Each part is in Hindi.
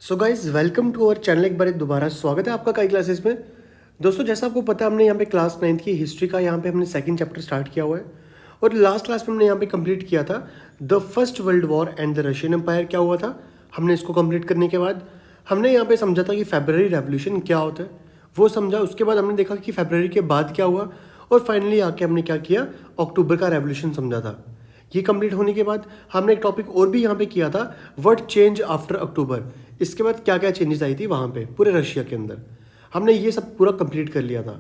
So guys welcome to our channel. एक बार दोबारा स्वागत है आपका कई क्लासेस में। दोस्तों जैसा आपको पता है हमने यहाँ पे क्लास 9th की हिस्ट्री का यहाँ पे हमने सेकंड चैप्टर स्टार्ट किया हुआ है और लास्ट क्लास में हमने यहाँ पे कंप्लीट किया था the first world war and the Russian empire क्या हुआ था। हमने इसको कंप्लीट करने के बाद हमने यहाँ पे समझा था कि फेब्रवरी रेवोल्यूशन क्या होता है, वो समझा। उसके बाद हमने देखा कि फेब्रवरी के बाद क्या हुआ और फाइनली आके हमने क्या किया, अक्टूबर का रेवोल्यूशन समझा था। ये कंप्लीट होने के बाद हमने एक टॉपिक और भी यहाँ पे किया था, व्हाट चेंज आफ्टर अक्टूबर। इसके बाद क्या क्या चेंजेस आई थी वहाँ पे पूरे रशिया के अंदर, हमने ये सब पूरा कंप्लीट कर लिया था।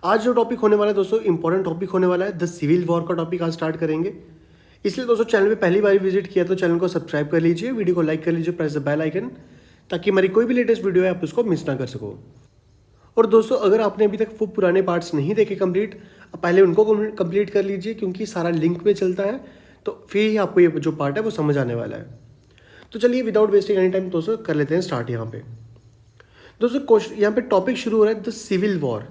आज जो टॉपिक होने वाला है दोस्तों, इंपॉर्टेंट टॉपिक होने वाला है, द सिविल वॉर का टॉपिक आज स्टार्ट करेंगे। इसलिए दोस्तों चैनल पे पहली बार विजिट किया तो चैनल को सब्सक्राइब कर लीजिए, वीडियो को लाइक कर लीजिए, प्रेस द बेल आइकन, ताकि हमारी कोई भी लेटेस्ट वीडियो है आप उसको मिस ना कर सको। और दोस्तों अगर आपने अभी तक वो पुराने पार्ट्स नहीं देखे कंप्लीट, पहले उनको कंप्लीट कर लीजिए क्योंकि सारा लिंक में चलता है, तो फिर ही आपको ये जो पार्ट है वो समझ आने वाला है। तो चलिए विदाउट वेस्टिंग एनी टाइम दोस्तों कर लेते हैं स्टार्ट। यहाँ पे दोस्तों क्वेश्चन यहाँ पे टॉपिक शुरू हो रहा है द सिविल वॉर।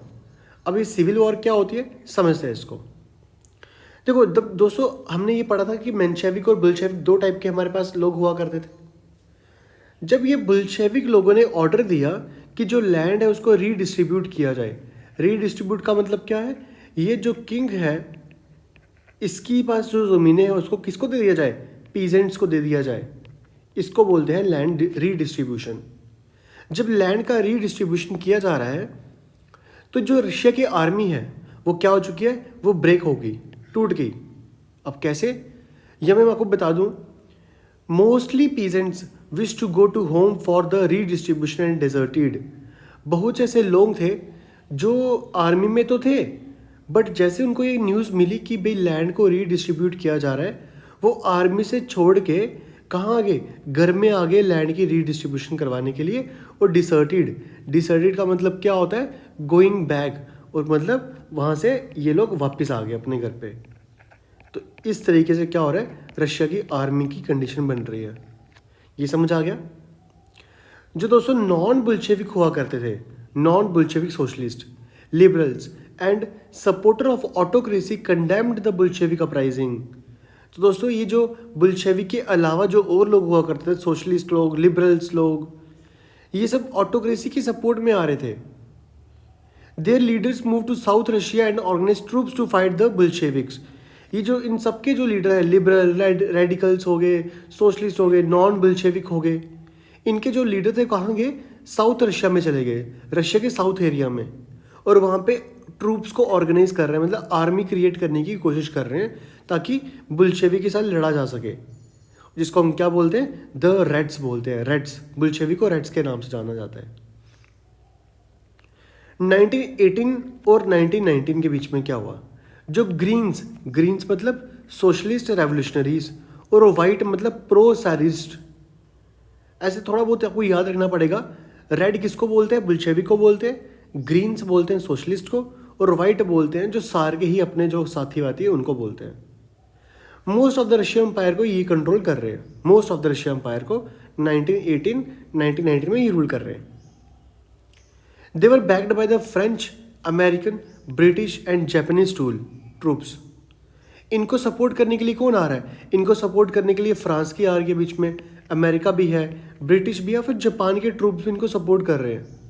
अब ये सिविल वॉर क्या होती है समझते हैं इसको। देखो दोस्तों हमने ये पढ़ा था कि मेंशेविक और बुल्शेविक दो टाइप के हमारे पास लोग हुआ करते थे। जब ये बुल्शेविक लोगों ने ऑर्डर दिया कि जो लैंड है उसको रीडिस्ट्रीब्यूट किया जाए। रीडिस्ट्रीब्यूट का मतलब क्या है, ये जो किंग है इसकी पास जो ज़मीनें हैं उसको किसको दे दिया जाए, पीजेंट्स को दे दिया जाए। इसको बोलते हैं लैंड रीडिस्ट्रीब्यूशन। जब लैंड का रीडिस्ट्रीब्यूशन किया जा रहा है तो जो रशिया की आर्मी है वो क्या हो चुकी है, वो ब्रेक हो गई, टूट गई। अब कैसे, यह मैं आपको बता दूं। Mostly peasants wish to go to home for the redistribution and deserted. बहुत से ऐसे लोग थे जो आर्मी में तो थे, बट जैसे उनको ये न्यूज़ मिली कि भाई लैंड को रीडिस्ट्रीब्यूट किया जा रहा है, वो आर्मी से छोड़ के कहाँ आ गए, घर में आ गए लैंड की रीडिस्ट्रीब्यूशन करवाने के लिए। और डिसर्टेड का मतलब क्या होता है, गोइंग बैक, और मतलब वहाँ से ये लोग वापस आ गए अपने घर पे। तो इस तरीके से क्या हो रहा है, रशिया की आर्मी की कंडीशन बन रही है। ये समझ आ गया। जो दोस्तों नॉन बुल्शेविक हुआ करते थे, non Bolshevik socialist, liberals and supporter of autocracy condemned the Bolshevik uprising. तो दोस्तों ये जो बुल्शेविक के अलावा जो और लोग हुआ करते थे, सोशलिस्ट लोग, लिबरल्स लोग, ये सब ऑटोक्रेसी की सपोर्ट में आ रहे थे। Their leaders move to south Russia and organize troops to fight the Bolsheviks. ये जो इन सबके जो लीडर है, लिबरल, रेडिकल्स हो गए, सोशलिस्ट हो गए, नॉन बुल्शेविक हो गए, इनके जो लीडर थे कहाँ गए, साउथ रशिया में चले गए, रशिया के साउथ एरिया में, और वहाँ पे ट्रूप्स को ऑर्गेनाइज कर रहे हैं, मतलब आर्मी क्रिएट करने की कोशिश कर रहे हैं ताकि बुल्शेविक के साथ लड़ा जा सके, जिसको हम क्या बोलते हैं, द रेड्स बोलते हैं। रेड्स, बुल्शेविक को रेड्स के नाम से जाना जाता है। 1918 और 1919 के बीच में क्या हुआ, जो ग्रीन्स मतलब सोशलिस्ट रेवोल्यूशनरीज, और वाइट मतलब प्रो सैरिस्ट। ऐसे थोड़ा बहुत आपको याद रखना पड़ेगा। रेड किसको बोलते हैं, बुल्शेविक को बोलते हैं, ग्रीन्स बोलते हैं सोशलिस्ट को, और वाइट बोलते हैं जो सार के ही अपने जो साथी वाती है उनको बोलते हैं। Most of the Russian empire को ये कंट्रोल कर रहे हैं, most of the Russian empire को 1918 1919 में ये रूल कर रहे हैं। They were backed by the French, American, British and Japanese troops. इनको सपोर्ट करने के लिए कौन आ रहा है, इनको सपोर्ट करने के लिए फ्रांस की आ रही है बीच में, अमेरिका भी है, ब्रिटिश भी है, फिर जापान के ट्रूप्स भी इनको सपोर्ट कर रहे हैं।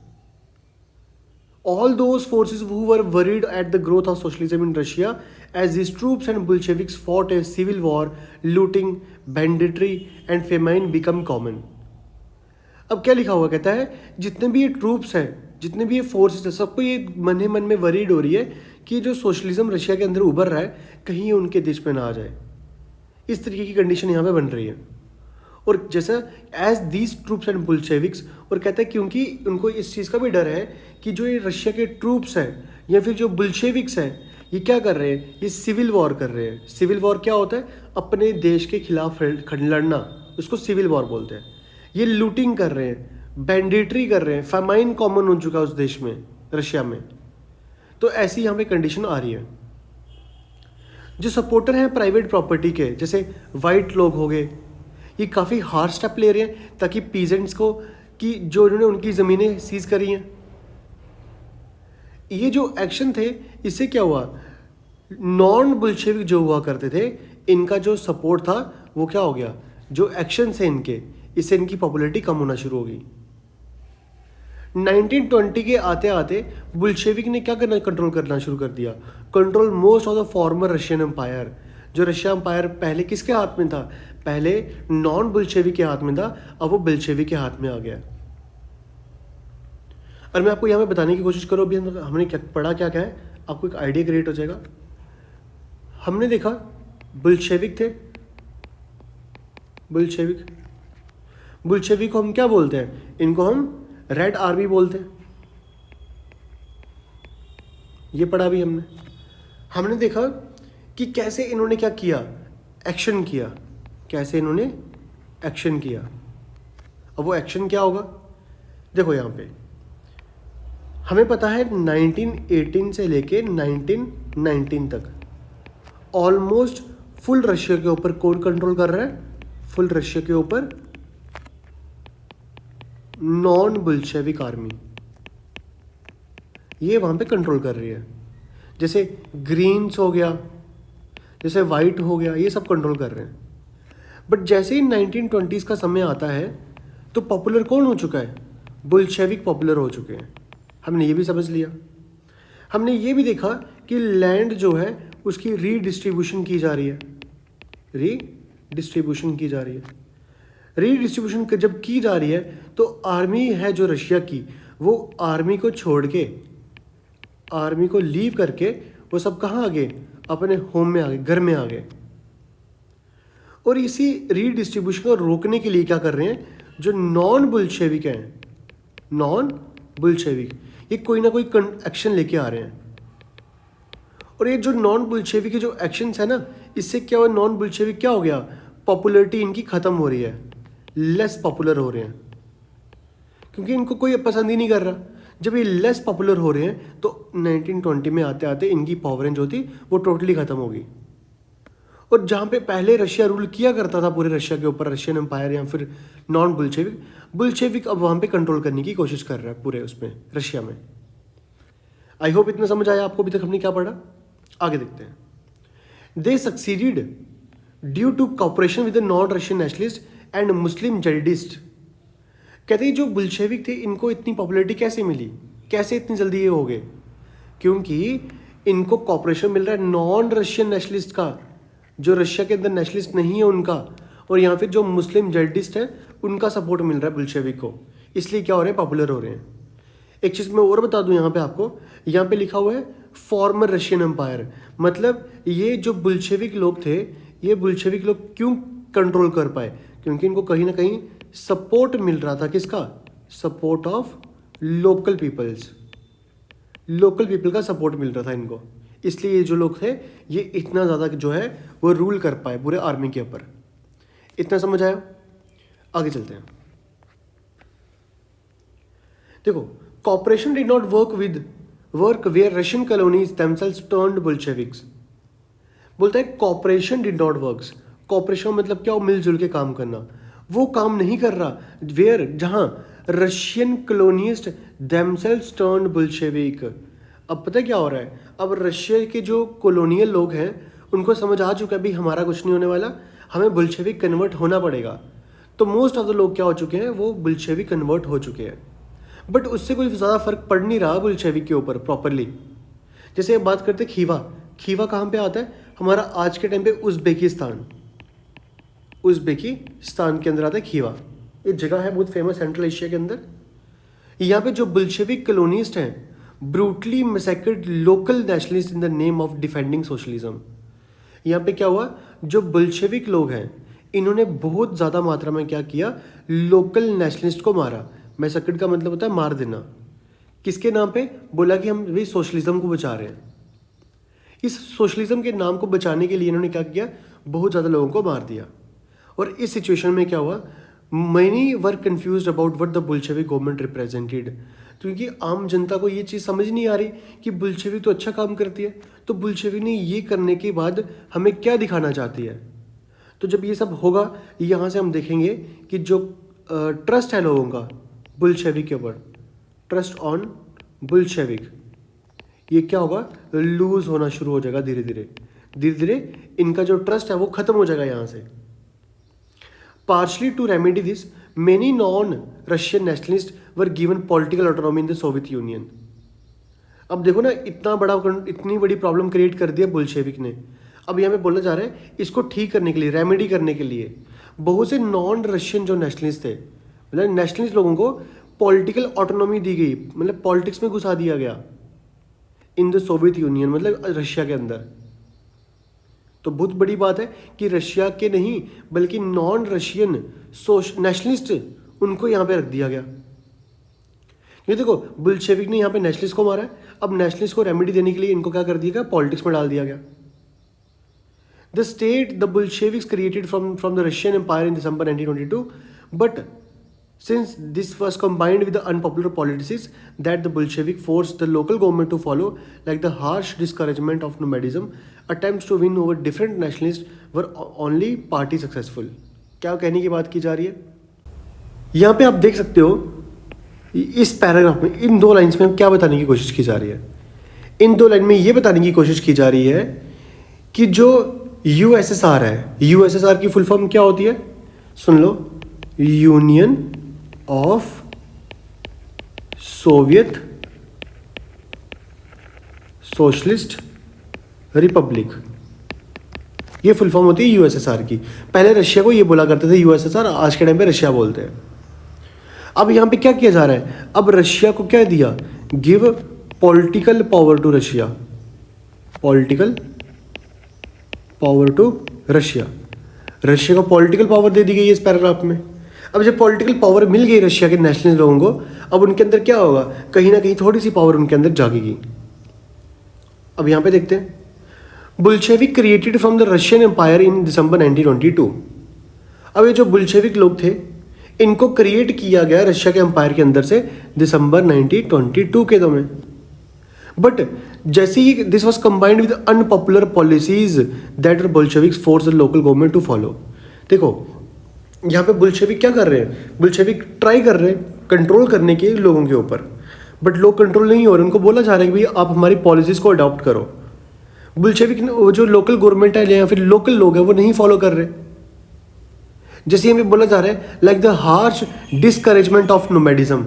All those forces who were worried at the growth of socialism in Russia, as these troops and Bolsheviks fought a civil war, looting, banditry and famine become common. अब क्या लिखा हुआ, कहता है जितने भी ये ट्रूप्स हैं, जितने भी ये फोर्सेस हैं, सबको ये मन ही मन में वरीड हो रही है कि जो सोशलिज्म रशिया के अंदर उभर रहा है कहीं उनके देश में ना आ जाए। इस तरीके की कंडीशन यहाँ पे बन रही है। और जैसा एज दीज ट्रूप्स एंड बुल्शेविक्स, और कहता है क्योंकि उनको इस चीज़ का भी डर है कि जो ये रशिया के ट्रूप्स हैं या फिर जो बुल्शेविक्स हैं ये क्या कर रहे हैं, ये सिविल वॉर कर रहे हैं। सिविल वॉर क्या होता है, अपने देश के खिलाफ लड़ना, उसको सिविल वॉर बोलते हैं। ये लूटिंग कर रहे हैं, बैंडिट्री कर रहे हैं, फेमाइन कॉमन हो चुका है उस देश में, रशिया में। तो ऐसी यहाँ पे कंडीशन आ रही है। जो सपोर्टर हैं प्राइवेट प्रॉपर्टी के, जैसे वाइट लोग हो गए, ये काफ़ी हार्ड स्टेप ले रहे हैं ताकि पीजेंट्स को, कि जो इन्होंने उनकी ज़मीनें सीज करी हैं, ये जो एक्शन थे इससे क्या हुआ, नॉन बुल्शेविक जो हुआ करते थे इनका जो सपोर्ट था वो क्या हो गया, जो एक्शन है इनके, इससे इनकी पॉपुलैरिटी कम होना शुरू होगी। 1920 के आते आते बुल्शेविक ने क्या करना, कंट्रोल करना शुरू कर दिया, control most of the former Russian empire. जो रशिया एम्पायर पहले किसके हाथ में था, पहले नॉन बुल्शेविक के हाथ में था, अब वो बुल्शेविक के हाथ में आ गया। और मैं आपको यहाँ पे बताने की कोशिश करूँ अभी हमने क्या पढ़ा, क्या क्या है, आपको एक आइडिया क्रिएट हो जाएगा। हमने देखा बुल्शेविक थे, बुल्शेविक को हम क्या बोलते हैं, इनको हम रेड आर्मी बोलते हैं, ये पढ़ा भी हमने देखा कि कैसे इन्होंने क्या किया, एक्शन किया, कैसे इन्होंने एक्शन किया। अब वो एक्शन क्या होगा, देखो यहाँ पे हमें पता है 1918 से लेके 1919 तक ऑलमोस्ट फुल रशिया के ऊपर कौन कंट्रोल कर रहा है, फुल रशिया के ऊपर नॉन बुल्शेविक आर्मी, ये वहां पे कंट्रोल कर रही है। जैसे ग्रीन्स हो गया, जैसे वाइट हो गया, ये सब कंट्रोल कर रहे हैं। बट जैसे ही 1920s का समय आता है तो पॉपुलर कौन हो चुका है, बुल्शेविक पॉपुलर हो चुके हैं। हमने ये भी समझ लिया। हमने ये भी देखा कि लैंड जो है उसकी रीडिस्ट्रीब्यूशन की जा रही है, रीडिस्ट्रीब्यूशन जब की जा रही है तो आर्मी है जो रशिया की, वो आर्मी को छोड़ के, आर्मी को लीव करके वो सब कहाँ आ गए, अपने होम में आ गए, घर में आ गए। और इसी रीडिस्ट्रीब्यूशन को रोकने के लिए क्या कर रहे हैं, जो नॉन बुल्शेविक हैं, नॉन बुल्शेविक, ये कोई ना कोई एक्शन लेके आ रहे हैं। और ये जो नॉन बुल्शेविक के जो एक्शंस है ना, इससे क्या हुआ, नॉन बुल्शेविक क्या हो गया, पॉपुलैरिटी इनकी खत्म हो रही है, लेस पॉपुलर हो रहे हैं, क्योंकि इनको कोई पसंद ही नहीं कर रहा। जब ये लेस पॉपुलर हो रहे हैं तो 1920 में आते आते इनकी पावर जो थी वो टोटली खत्म होगी। और जहाँ पे पहले रशिया रूल किया करता था पूरे रशिया के ऊपर, रशियन एम्पायर या फिर नॉन बुल्शेविक अब वहाँ पे कंट्रोल करने की कोशिश कर रहा है पूरे उसमें रशिया में। आई होप इतना समझ आया आपको। अभी तक हमने क्या पढ़ा, आगे देखते हैं। They succeeded due to cooperation with non Russian nationalist and Muslim jadidist. कहते हैं जो बुल्शेविक थे इनको इतनी पॉपुलैरिटी कैसे मिली, कैसे इतनी जल्दी ये हो गए, क्योंकि इनको कॉपरेशन मिल रहा है नॉन रशियन नेशनलिस्ट का, जो रशिया के अंदर नेशनलिस्ट नहीं है उनका, और यहाँ फिर जो मुस्लिम जेडिस्ट है उनका सपोर्ट मिल रहा है बुल्शेविक को, इसलिए क्या हो रहे हैं, पॉपुलर हो रहे हैं। एक चीज़ मैं और बता दूं यहाँ पे आपको, यहाँ पे लिखा हुआ है फॉर्मर रशियन एम्पायर, मतलब ये जो बुल्शेविक लोग थे, ये बुल्शेविक लोग क्यों कंट्रोल कर पाए, क्योंकि इनको कहीं ना कहीं सपोर्ट मिल रहा था, किसका, support of local peoples, local people का सपोर्ट मिल रहा था इनको, इसलिए ये जो लोग थे ये इतना ज़्यादा जो है वो रूल कर पाए पूरे आर्मी के ऊपर। इतना समझ आया, आगे चलते हैं। देखो, cooperation did not work where Russian colonies themselves turned Bolsheviks. बोलता है cooperation did not works, cooperation मतलब क्या, मिलजुल के काम करना, वो काम नहीं कर रहा वेयर, जहां रशियन कॉलोनिस्ट देमसेल्व्स टर्न्ड बुल्शेविक। अब पता क्या हो रहा है, अब रशिया के जो कॉलोनियल लोग हैं उनको समझ आ चुका है भी हमारा कुछ नहीं होने वाला, हमें बुल्शेविक कन्वर्ट होना पड़ेगा। तो मोस्ट ऑफ द लोग क्या हो चुके हैं, वो बुल्शेविक कन्वर्ट हो चुके हैं। बट उससे कोई ज़्यादा फर्क पड़ नहीं रहा बुल्शेविक के ऊपर प्रॉपरली। जैसे बात करते खीवा, खीवा कहाँ पे आता है, हमारा आज के टाइम पे उज़्बेकिस्तान के अंदर आता है खीवा। ये जगह है बहुत फेमस सेंट्रल एशिया के अंदर। यहाँ पे जो बुल्शेविक कॉलोनिस्ट हैं brutally massacred local nationalist in the name of defending socialism. यहाँ पे क्या हुआ, जो बुल्शेविक लोग हैं इन्होंने बहुत ज़्यादा मात्रा में क्या किया, लोकल नेशनलिस्ट को मारा। मैसेक्रेड का मतलब होता है मार देना। किसके नाम पे, बोला कि हम भी सोशलिज्म को बचा रहे हैं। इस सोशलिज्म के नाम को बचाने के लिए इन्होंने क्या किया, बहुत ज़्यादा लोगों को मार दिया। और इस सिचुएशन में क्या हुआ, many were confused about what the Bolshevik government represented, क्योंकि आम जनता को ये चीज़ समझ नहीं आ रही कि बुल्शेविक तो अच्छा काम करती है, तो बुल्शेविक ने ये करने के बाद हमें क्या दिखाना चाहती है। तो जब ये सब होगा, यहाँ से हम देखेंगे कि जो ट्रस्ट है लोगों का बुल्शेविक के ऊपर, ट्रस्ट ऑन बुल्शेविक, ये क्या होगा, लूज होना शुरू हो जाएगा। धीरे धीरे इनका जो ट्रस्ट है वो खत्म हो जाएगा यहाँ से। Partially to remedy this, many non Russian nationalist were given political autonomy in the Soviet Union. अब देखो ना, इतनी बड़ी प्रॉब्लम क्रिएट कर दिया बुल्शेविक ने। अब यहाँ पे बोला जा रहा है इसको ठीक करने के लिए, रेमेडी करने के लिए बहुत से नॉन रशियन जो नेशनलिस्ट थे, मतलब नेशनलिस्ट लोगों को पॉलिटिकल ऑटोनॉमी दी गई, मतलब पॉलिटिक्स में घुसा दिया गया इन द सोवियत यूनियन, मतलब रशिया के अंदर। तो बहुत बड़ी बात है कि रशिया के नहीं बल्कि नॉन रशियन नेशनलिस्ट उनको यहाँ पे रख दिया गया। ये देखो, बुल्शेविक ने यहाँ पे नेशनलिस्ट को मारा है, अब नेशनलिस्ट को रेमेडी देने के लिए इनको क्या कर दिया गया, पॉलिटिक्स में डाल दिया गया। The state the Bolsheviks created from the Russian empire in December 1922, but since this was combined with the unpopular policies that the Bolshevik forced the local government to follow, like the harsh discouragement of nomadism, attempts to win over different nationalists were only party successful। क्या कहने की बात की जा रही है यहाँ पे, आप देख सकते हो इस पैराग्राफ में, इन 2 लाइन्स में क्या बताने की कोशिश की जा रही है। इन 2 लाइन में ये बताने की कोशिश की जा रही है कि जो यूएसएसआर है, यूएसएसआर की फुल फॉर्म क्या होती है, सुन लो, Union of Soviet Socialist Republic, ये फुल फॉर्म होती है यूएसएसआर की। पहले रशिया को ये बोला करते थे यूएसएसआर, आज के टाइम पे रशिया बोलते हैं। अब यहाँ पे क्या किया जा रहा है, अब रशिया को क्या दिया, give political power to Russia, political power to Russia, Russia को पॉलिटिकल पावर दे दी गई है इस पैराग्राफ में। अब जब पॉलिटिकल पावर मिल गई रशिया के नेशनल लोगों को, अब उनके अंदर क्या होगा, कहीं ना कहीं थोड़ी सी पावर उनके अंदर जागेगी। अब यहाँ पे देखते हैं, Bolshevik created from the Russian empire in December 1922। अब ये जो बुल्शेविक लोग थे, इनको क्रिएट किया गया रशिया के एम्पायर के अंदर से दिसंबर 1922 के दौरान। बट जैसे ही this was combined with unpopular policies that Bolsheviks force the local government to follow. देखो यहाँ पे बुल्शेविक क्या कर रहे हैं, बुल्शेविक ट्राई कर रहे हैं कंट्रोल करने के लोगों के ऊपर, बट लोग कंट्रोल नहीं हो रहे। उनको बोला जा रहा है कि भाई आप हमारी पॉलिसीज को अडॉप्ट करो। बुल्शेविक वो जो लोकल गवर्नमेंट है या फिर लोकल लोग हैं वो नहीं फॉलो कर रहे। जैसे हमें बोला जा रहा है like the harsh discouragement of nomadism,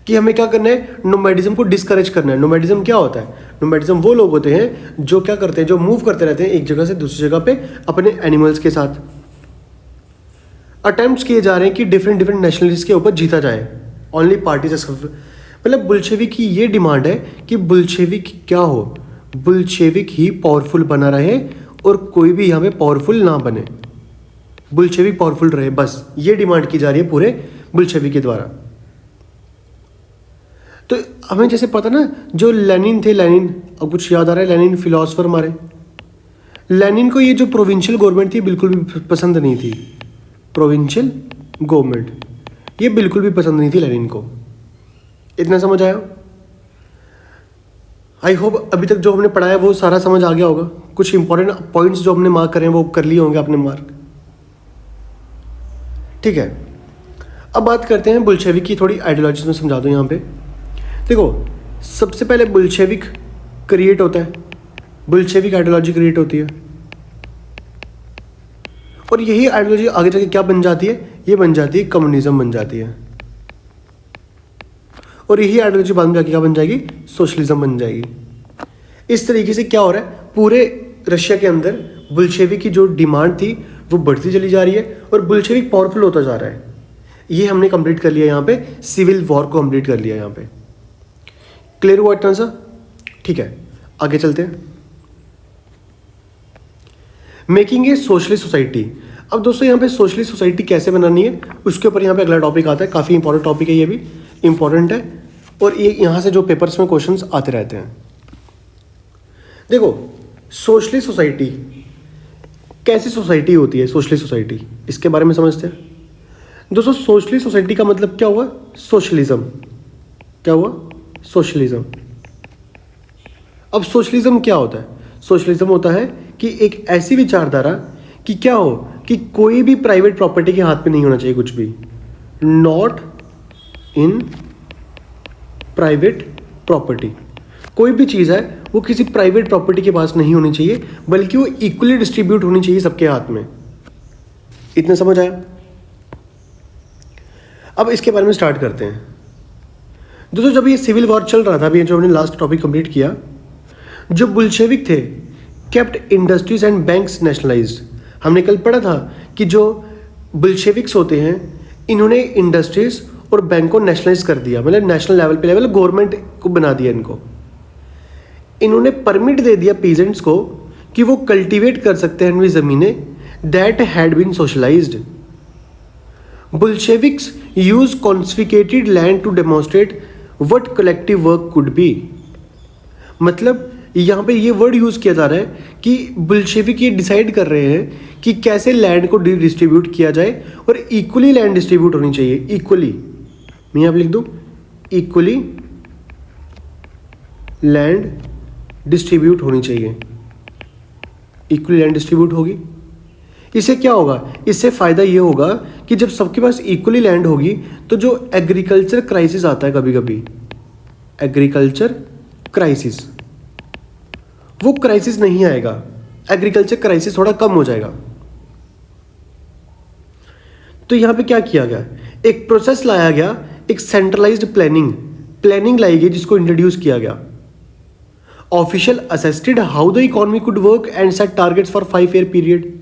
कि हमें क्या करना है, नोमैडिज्म को डिस्करेज करना है। नोमैडिज्म क्या होता है, नोमैडिज्म वो लोग होते हैं जो क्या करते हैं, जो मूव करते रहते हैं एक जगह से दूसरी जगह पे अपने एनिमल्स के साथ। अटेम्प्ट्स किए जा रहे हैं कि डिफरेंट नेशनलिस्ट के ऊपर जीता जाए, ओनली पार्टी से। मतलब बुल्शेविक की ये डिमांड है कि बुल्शेविक क्या हो, बुल्शेविक ही पावरफुल बना रहे और कोई भी यहाँ पे पावरफुल ना बने, बुल्शेविक पावरफुल रहे, बस ये डिमांड की जा रही है पूरे बुल्शेविक के द्वारा। तो हमें जैसे पता ना, जो लेनिन थे, लेनिन, अब कुछ याद आ रहा है, लेनिन फिलोसफर हमारे, लेनिन को ये जो प्रोविंशियल गवर्नमेंट थी बिल्कुल भी पसंद नहीं थी। प्रोविंशियल गवर्नमेंट ये बिल्कुल भी पसंद नहीं थी लेनिन को। इतना समझ आया? आई होप अभी तक जो हमने पढ़ाया वो सारा समझ आ गया होगा। कुछ इंपॉर्टेंट पॉइंट्स जो हमने मार्क करें वो कर लिए होंगे आपने मार्क, ठीक है। अब बात करते हैं बुल्शेविक की, थोड़ी आइडियोलॉजीज में समझा दूं यहाँ पे। देखो, सबसे पहले बुल्शेविक क्रिएट होता है, बुल्शेविक आइडियोलॉजी क्रिएट होती है, और यही आइडियोलॉजी आगे जाके क्या बन जाती है, ये बन जाती है कम्युनिज्म बन जाती है, और यही आइडियोलॉजी बाद में जाके क्या बन जाएगी, सोशलिज्म बन जाएगी। इस तरीके से क्या हो रहा है, पूरे रशिया के अंदर बुल्शेविक की जो डिमांड थी वो बढ़ती चली जा रही है और बुल्शेविक पावरफुल होता जा रहा है। ये हमने कंप्लीट कर लिया यहाँ पे, सिविल वॉर को कंप्लीट कर लिया यहाँ पे। क्लियर हुआ इतना सा? ठीक है, आगे चलते हैं। Making a socialist society. अब दोस्तों यहाँ पे सोशलिस्ट सोसाइटी कैसे बनानी है उसके ऊपर यहाँ पे अगला टॉपिक आता है। काफ़ी इंपॉर्टेंट टॉपिक है, ये भी इंपॉर्टेंट है और ये यहाँ से जो पेपर्स में क्वेश्चंस आते रहते हैं। देखो, सोशलिस्ट सोसाइटी कैसी सोसाइटी होती है, सोशलिस्ट सोसाइटी, इसके बारे में समझते हैं। दोस्तों, सोशलिस्ट सोसाइटी का मतलब क्या हुआ, सोशलिज्म। क्या हुआ, सोशलिज्म। अब सोशलिज्म क्या होता है, सोशलिज्म होता है कि एक ऐसी विचारधारा कि क्या हो कि कोई भी प्राइवेट प्रॉपर्टी के हाथ में नहीं होना चाहिए कुछ भी, नॉट इन प्राइवेट प्रॉपर्टी। कोई भी चीज़ है वो किसी प्राइवेट प्रॉपर्टी के पास नहीं होनी चाहिए, बल्कि वो इक्वली डिस्ट्रीब्यूट होनी चाहिए सबके हाथ में। इतना समझ आया? अब इसके बारे में स्टार्ट करते हैं। दोस्तों जब ये सिविल वॉर चल रहा था, अभी जो हमने लास्ट टॉपिक कंप्लीट किया, जो बुल्शेविक थे kept industries and banks nationalised. हमने कल पढ़ा था कि जो बुल्शेविक्स होते हैं इन्होंने इंडस्ट्रीज और बैंक को नेशनलाइज कर दिया, मतलब नेशनल लेवल पे लेवल गवर्नमेंट को बना दिया इनको। इन्होंने परमिट दे दिया पीजेंट्स को कि वो कल्टीवेट कर सकते हैं अपनी ज़मीनें that had been socialised. Bolsheviks use confiscated land to demonstrate what collective work could be. मतलब यहाँ पे ये वर्ड यूज़ किया जा रहा है कि बुल्शेविक ये डिसाइड कर रहे हैं कि कैसे लैंड को डिस्ट्रीब्यूट किया जाए और इक्वली लैंड डिस्ट्रीब्यूट होनी चाहिए। इक्वली, मैं यहाँ पे लिख दूँ इक्वली लैंड डिस्ट्रीब्यूट होनी चाहिए। इक्वली लैंड डिस्ट्रीब्यूट होगी, इससे क्या होगा, इससे फ़ायदा ये होगा कि जब सबके पास इक्वली लैंड होगी तो जो एग्रीकल्चर क्राइसिस आता है कभी कभी, एग्रीकल्चर क्राइसिस, वो क्राइसिस नहीं आएगा, एग्रीकल्चर क्राइसिस थोड़ा कम हो जाएगा। तो यहाँ पे क्या किया गया, एक प्रोसेस लाया गया, एक सेंट्रलाइज्ड प्लानिंग लाई गई जिसको इंट्रोड्यूस किया गया। Official assessed how the economy could work and set targets for 5 year period.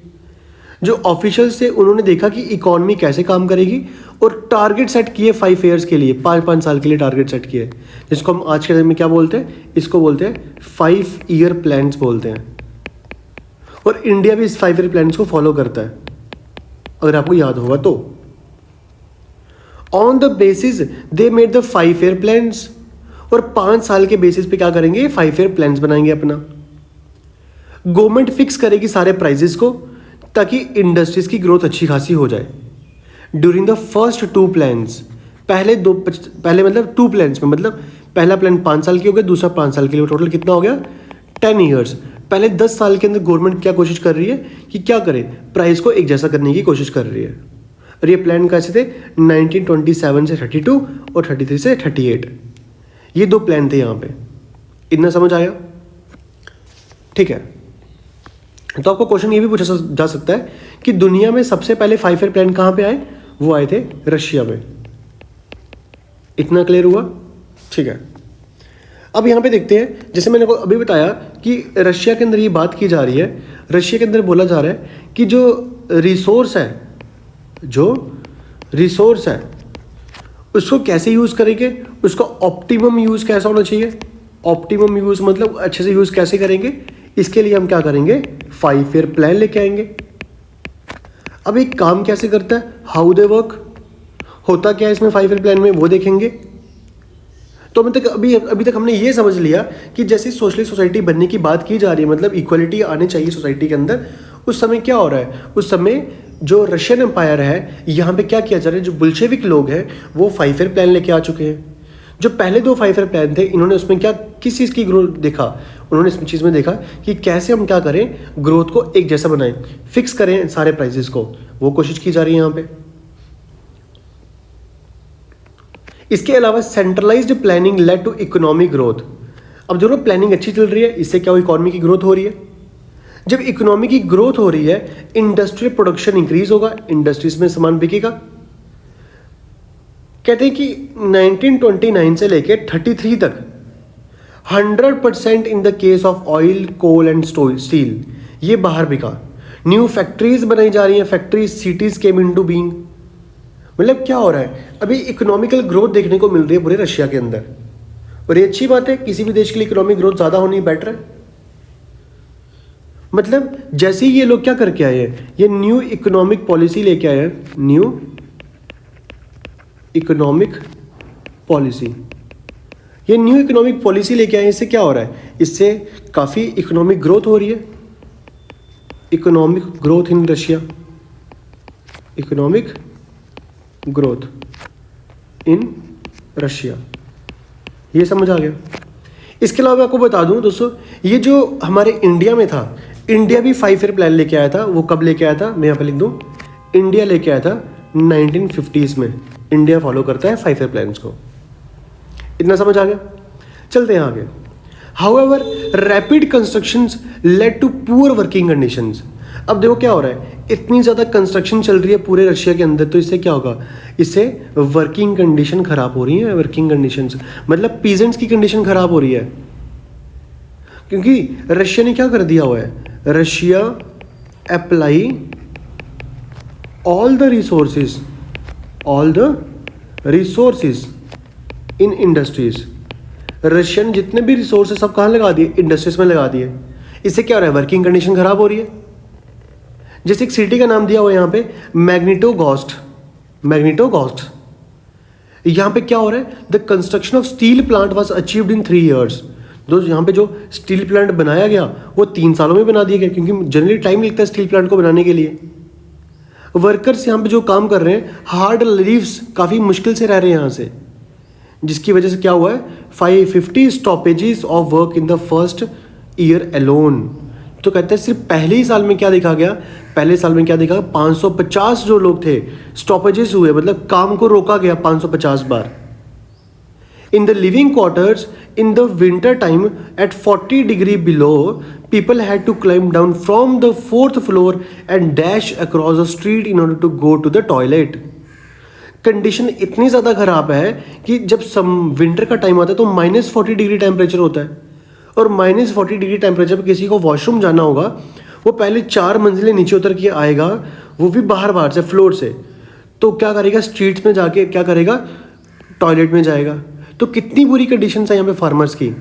जो ऑफिशियल से उन्होंने देखा कि इकोनॉमी कैसे काम करेगी और टारगेट सेट किए 5 ईयर्स के लिए, 5 साल के लिए टारगेट सेट किए, जिसको हम आज के टाइम में क्या बोलते हैं, इसको बोलते हैं 5 ईयर प्लान्स बोलते हैं। और इंडिया भी इस 5 ईयर प्लान्स को फॉलो करता है, अगर आपको याद होगा तो। On the basis they made the 5 year plans, और 5 साल के बेसिस पे क्या करेंगे, 5 ईयर प्लान्स बनाएंगे अपना। गवर्नमेंट फिक्स करेगी सारे प्राइजेस को ताकि इंडस्ट्रीज की ग्रोथ अच्छी खासी हो जाए। ड्यूरिंग द फर्स्ट 2 प्लान्स, पहले मतलब 2 प्लान्स में, मतलब पहला प्लान 5 साल की हो गया, दूसरा 5 साल के लिए, टोटल कितना हो गया 10 ईयर्स। पहले 10 साल के अंदर गवर्नमेंट क्या कोशिश कर रही है कि क्या करे, प्राइस को एक जैसा करने की कोशिश कर रही है। और ये प्लान कैसे थे, 1927 से 32 और 33 से 38, ये 2 प्लान थे यहाँ पे। इतना समझ आया, ठीक है। तो आपको क्वेश्चन ये भी पूछा जा सकता है कि दुनिया में सबसे पहले 5 ईयर प्लान कहाँ पे आए, वो आए थे रशिया में। इतना क्लियर हुआ, ठीक है। अब यहाँ पे देखते हैं, जैसे मैंने अभी बताया कि रशिया के अंदर ये बात की जा रही है, रशिया के अंदर बोला जा रहा है कि जो रिसोर्स है उसको कैसे यूज़ करेंगे, उसका ऑप्टिमम यूज़ कैसा होना चाहिए। ऑप्टिमम यूज़ मतलब अच्छे से यूज़ कैसे करेंगे, इसके लिए हम क्या करेंगे, 5 ईयर प्लान लेके आएंगे। अब एक काम कैसे करता है, हाउ दे वर्क, होता क्या है इसमें 5 ईयर प्लान में, वो देखेंगे। तो अभी तक हमने ये समझ लिया कि जैसे सोशलिस्ट सोसाइटी बनने की बात की जा रही है, मतलब इक्वलिटी आनी चाहिए सोसाइटी के अंदर, उस समय क्या हो रहा है, उस समय जो रशियन एम्पायर है यहाँ पे क्या किया जा रहा है, जो बुल्शेविक लोग हैं वो 5 ईयर प्लान लेके आ चुके हैं। जो पहले 2 5 ईयर प्लान थे, इन्होंने उसमें क्या, किस चीज़ की ग्रोथ देखा, उन्होंने इस चीज़ में देखा कि कैसे हम क्या करें, ग्रोथ को एक जैसा बनाएं, फिक्स करें सारे प्राइसेस को, वो कोशिश की जा रही है यहाँ पे। इसके अलावा centralised planning led to economic growth. अब दोनों प्लानिंग अच्छी चल रही है, इससे क्या हो, इकोनॉमी की ग्रोथ हो रही है। जब इकोनॉमी की ग्रोथ हो रही है, इंडस्ट्रियल प्रोडक्शन इंक्रीज होगा, इंडस्ट्रीज में सामान बिकेगा। कहते हैं कि 1929 से लेके 33 तक 100% in the case of oil, coal and steel, ये बाहर बिका। न्यू फैक्ट्रीज बनाई जा रही हैं, factories, cities came into being. मतलब क्या हो रहा है, अभी इकोनॉमिकल ग्रोथ देखने को मिल रही है पूरे रशिया के अंदर, और ये अच्छी बात है, किसी भी देश के लिए इकोनॉमिक ग्रोथ ज़्यादा होनी बेटर है। मतलब जैसे ही ये लोग क्या करके आए हैं, ये न्यू इकोनॉमिक पॉलिसी लेके आए हैं, न्यू इकोनॉमिक पॉलिसी, ये न्यू इकोनॉमिक पॉलिसी लेके आए, इससे क्या हो रहा है, इससे काफ़ी इकोनॉमिक ग्रोथ हो रही है। Economic growth in Russia, economic growth in Russia, ये समझ आ गया। इसके अलावा आपको बता दूं दोस्तों, ये जो हमारे इंडिया में था, इंडिया भी 5 ईयर प्लान लेके आया था। वो कब लेके आया था, मैं यहाँ पे लिख दूं, इंडिया लेके आया था 1950s में। इंडिया फॉलो करता है 5 ईयर प्लान्स को। इतना समझ आ गया, चलते हैं आगे। However rapid constructions led to poor working conditions. अब देखो क्या हो रहा है, इतनी ज़्यादा कंस्ट्रक्शन चल रही है पूरे रशिया के अंदर, तो इससे क्या होगा, इससे वर्किंग कंडीशन ख़राब हो रही है। वर्किंग कंडीशंस मतलब पीजेंट्स की कंडीशन ख़राब हो रही है, क्योंकि रशिया ने क्या कर दिया हुआ है, Russia apply all the resources in industries. Russia ने जितने भी रिसोर्सेज सब कहाँ लगा दिए, इंडस्ट्रीज में लगा दिए। इससे क्या हो रहा है, वर्किंग कंडीशन खराब हो रही है। जैसे एक सिटी का नाम दिया हुआ है यहाँ पे, मैग्नेटोगॉर्स्क। यहाँ पे क्या हो रहा है, the construction of steel plant was achieved in 3 years। दोस्त यहाँ पे जो स्टील प्लांट बनाया गया वो 3 सालों में बना दिया गया, क्योंकि जनरली टाइम लगता है स्टील प्लांट को बनाने के लिए। वर्कर्स यहाँ पे जो काम कर रहे हैं, हार्ड लीव्स, काफ़ी मुश्किल से रह रहे हैं यहाँ से, जिसकी वजह से क्या हुआ है, 550 stoppages of work in the first year alone. तो कहते हैं सिर्फ पहले ही साल में क्या देखा गया, 550 जो लोग थे स्टॉपेजेस हुए, मतलब काम को रोका गया 550 बार। In the living quarters in the winter time at 40 degree below, people had to climb down from the 4th floor and dash across the street in order to go to the toilet। Condition इतनी ज़्यादा ख़राब है कि जब विंटर का टाइम आता है तो -40 डिग्री टेम्परेचर होता है, और -40 डिग्री टेम्परेचर पर किसी को वॉशरूम जाना होगा, वो पहले 4 मंजिलें नीचे उतर के आएगा, वो भी बाहर से, फ्लोर से, तो क्या करेगा, स्ट्रीट्स में जाके क्या करेगा, टॉयलेट में जाएगा। तो कितनी बुरी कंडीशन है यहाँ पे फार्मर्स की।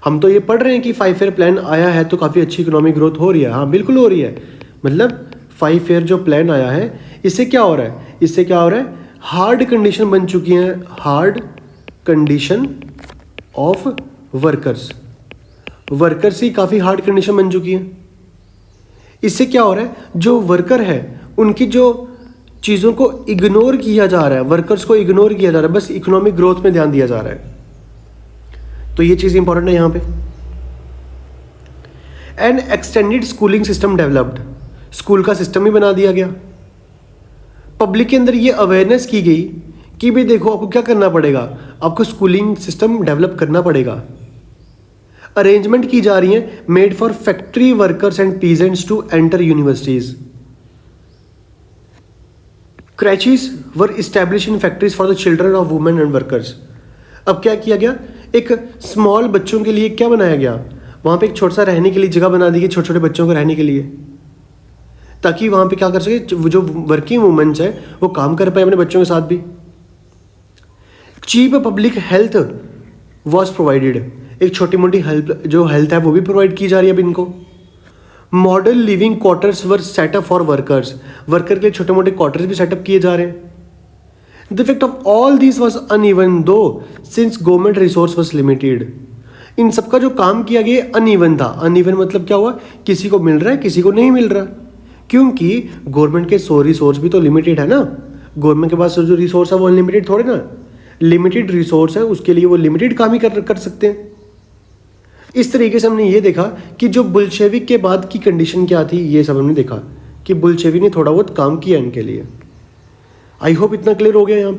हम तो ये पढ़ रहे हैं कि 5 ईयर प्लान आया है तो काफ़ी अच्छी इकोनॉमिक ग्रोथ हो रही है। हाँ बिल्कुल हो रही है, मतलब 5 ईयर जो प्लान आया है, इससे क्या हो रहा है, हार्ड कंडीशन बन चुकी हैं, हार्ड कंडीशन ऑफ वर्कर्स ही काफ़ी हार्ड कंडीशन बन चुकी है। इससे क्या हो रहा है, जो वर्कर है उनकी जो चीज़ों को इग्नोर किया जा रहा है, वर्कर्स को इग्नोर किया जा रहा है, बस इकोनॉमिक ग्रोथ में ध्यान दिया जा रहा है। तो ये चीज़ इंपॉर्टेंट है यहाँ पे। And extended schooling system developed, school का सिस्टम ही बना दिया गया। पब्लिक के अंदर ये अवेयरनेस की गई कि भाई देखो आपको क्या करना पड़ेगा, आपको स्कूलिंग सिस्टम डेवलप करना पड़ेगा। अरेंजमेंट की जा रही है, made for factory workers and peasants to enter universities. Creches were establish in factories for the children of women and workers. अब क्या किया गया, एक स्मॉल बच्चों के लिए क्या बनाया गया, वहाँ पे एक छोटा सा रहने के लिए जगह बना दी गई, छोटे छोटे बच्चों को रहने के लिए, ताकि वहाँ पे क्या कर सके, जो वर्किंग वुमेन्स है वो काम कर पाए अपने बच्चों के साथ भी। Cheap public health was provided, एक छोटी मोटी हेल्थ है वो भी प्रोवाइड की जा रही है अब इनको। Model living quarters were set up for workers, worker के लिए छोटे मोटे क्वार्टर्स भी सेटअप किए जा रहे हैं। The effect of all these was uneven though since government resource was limited। इन सबका जो काम किया गया अनइवन था। अनइवन मतलब क्या हुआ, किसी को मिल रहा है किसी को नहीं मिल रहा, क्योंकि गवर्नमेंट के रिसोर्स भी तो लिमिटेड है ना। गवर्नमेंट के पास जो रिसोर्स है वो अनलिमिटेड थोड़े ना, लिमिटेड रिसोर्स है, उसके लिए वो लिमिटेड काम ही कर सकते हैं। इस तरीके से हमने ये देखा कि जो बुल्शेविक के बाद की कंडीशन क्या थी, ये सब हमने देखा कि बुल्शेविक ने थोड़ा बहुत काम किया इनके लिए। आई होप इतना क्लियर हो गया।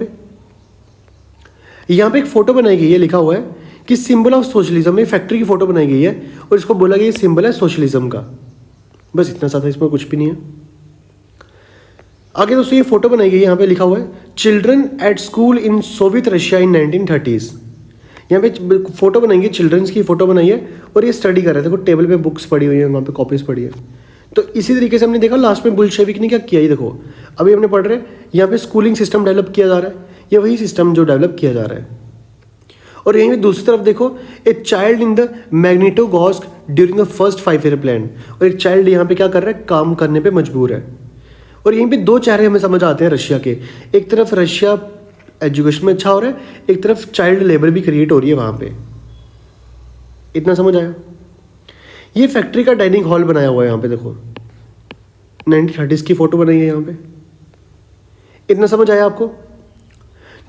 यहाँ पे एक फोटो बनाई गई है, लिखा हुआ है कि सिंबल ऑफ सोशलिज्म, ये फैक्ट्री की फोटो बनाई गई है और इसको बोला गया सिंबल है सोशलिज्म का। बस इतना सा था, इसमें कुछ भी नहीं है। आगे दोस्तों ये फोटो बनाई गई है, यहाँ पे लिखा हुआ है children at school in Soviet Russia in 1930s। यहाँ पे फोटो बनाई गई, चिल्ड्रंस की फोटो बनाई है और ये स्टडी कर रहे थे, टेबल पे बुक्स पड़ी हुई है, वहाँ पे कॉपीज पड़ी है। तो इसी तरीके से हमने देखा लास्ट में बुल्शेविक ने क्या किया, ये देखो अभी हमने पढ़ रहे हैं, यहाँ पे स्कूलिंग सिस्टम डेवलप किया जा रहा है, ये वही सिस्टम जो डेवलप किया जा रहा है। और यहीं पे दूसरी तरफ देखो, a child in the Magnitogorsk during the first 5 year plan, और एक चाइल्ड यहाँ पे क्या कर रहा है, काम करने पे मजबूर है। और यहीं पे 2 चेहरे हमें समझ आते हैं रशिया के, एक तरफ रशिया एजुकेशन में अच्छा हो रहा है, एक तरफ चाइल्ड लेबर भी क्रिएट हो रही है वहाँ पे। इतना समझ आया। ये फैक्ट्री का डाइनिंग हॉल बनाया हुआ है, यहाँ पे देखो 1930s की फोटो बनाई है यहाँ पे। इतना समझ आया आपको।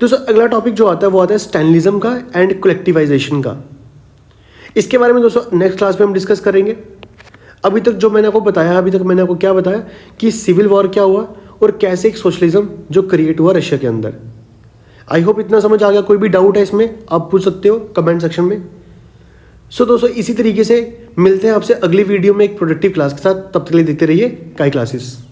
दोस्तों अगला टॉपिक जो आता है वो आता है स्टैलिनिज्म का एंड कलेक्टिवाइजेशन का। इसके बारे में दोस्तों नेक्स्ट क्लास में हम डिस्कस करेंगे। अभी तक जो मैंने आपको बताया, अभी तक मैंने आपको क्या बताया कि सिविल वॉर क्या हुआ और कैसे एक सोशलिज्म जो क्रिएट हुआ रशिया के अंदर। आई होप इतना समझ आ गया। कोई भी डाउट है इसमें आप पूछ सकते हो कमेंट सेक्शन में। सो दोस्तों इसी तरीके से मिलते हैं आपसे अगली वीडियो में एक प्रोडक्टिव क्लास के साथ। तब तक के लिए देखते रहिए काई क्लासेस।